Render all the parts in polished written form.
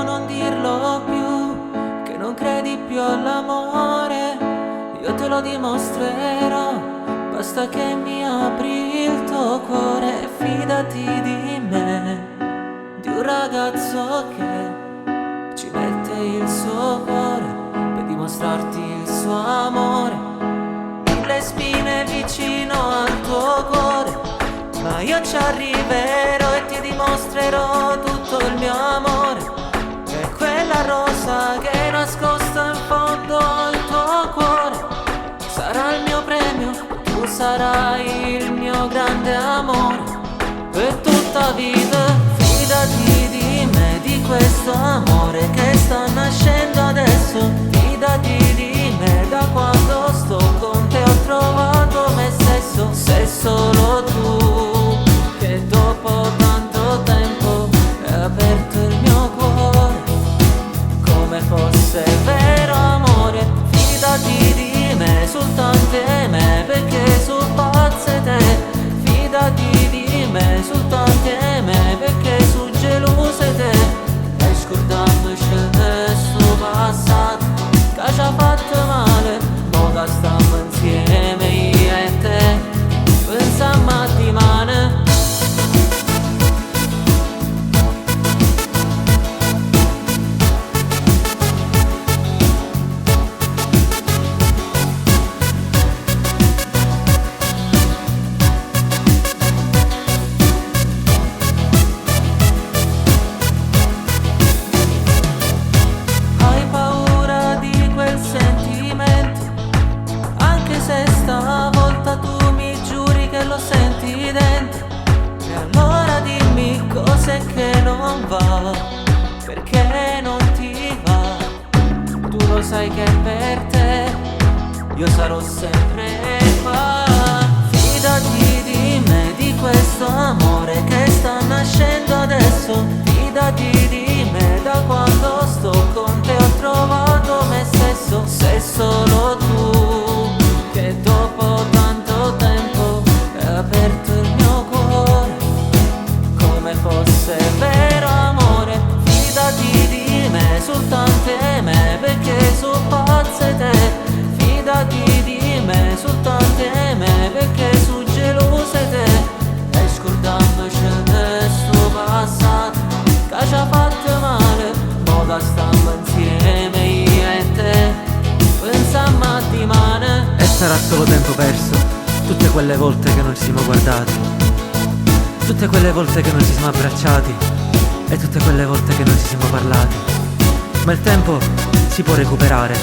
non dirlo più, che non credi più all'amore. Io te lo dimostrerò, basta che mi apri il tuo cuore. E fidati di me, di un ragazzo che ci mette il suo cuore per dimostrarti il suo amore. Mille spine vicino al tuo cuore, ma io ci arriverò e ti dimostrerò tutto il mio amore. E quella rosa che è nascosta in fondo al tuo cuore sarà il mio premio, tu sarai il mio grande amore per tutta vita. Fidati di me, di questo amore che sta nascendo adesso. Fidati di me, da quando sto con te ho trovato me stesso. Sei solo tu che dopo tanto tempo hai aperto il mio cuore come fosse vero amore. Fidati di me, soltanto me, perché sono pazze te. Fidati di me, soltanto me, perché sono gelose te. E scordandoci questo passato che ci ha fatto male, ora stiamo insieme io e te, pensiamo a dimane. Se stavolta tu mi giuri che lo senti dentro, e allora dimmi cos'è che non va, perché non ti va. Tu lo sai che per te io sarò sempre qua. Fidati di me, di questo amore che sta nascendo adesso. Fidati di me, da quando sto con te ho trovato me stesso. Sei solo tu che dopo tanto tempo hai aperto il mio cuore come fosse vero amore. Fidati di me, soltanto me, perché sono pazze te. Fidati di me, soltanto me, perché sono gelose te. E scordandoci questo passato che ci ha fatto male, ora stiamo insieme io e te, pensiamo a dimane. E sarà solo tempo perso, tutte quelle volte che non ci siamo guardati, tutte quelle volte che non ci siamo abbracciati e tutte quelle volte che non ci siamo parlati. Ma il tempo si può recuperare,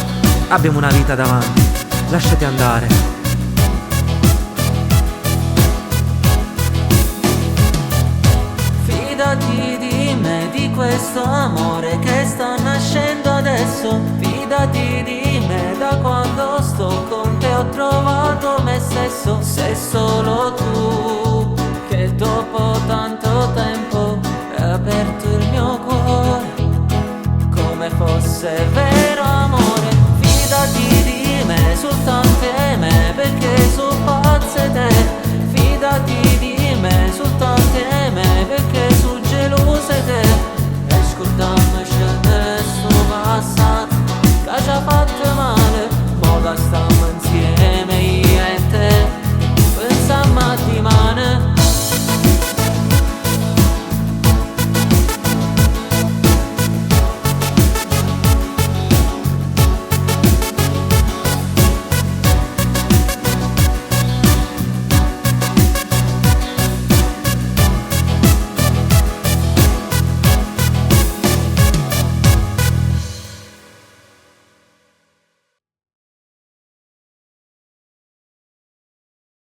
abbiamo una vita davanti, lasciati andare. Fidati di me, di questo amore che sta nascendo adesso. Fidati di me, da quando sto con te ho trovato me stesso. Sei solo tu che dopo tanto tempo hai aperto il mio cuore come fosse vero amore. Fidati di me, soltanto me, perché sono pazze te.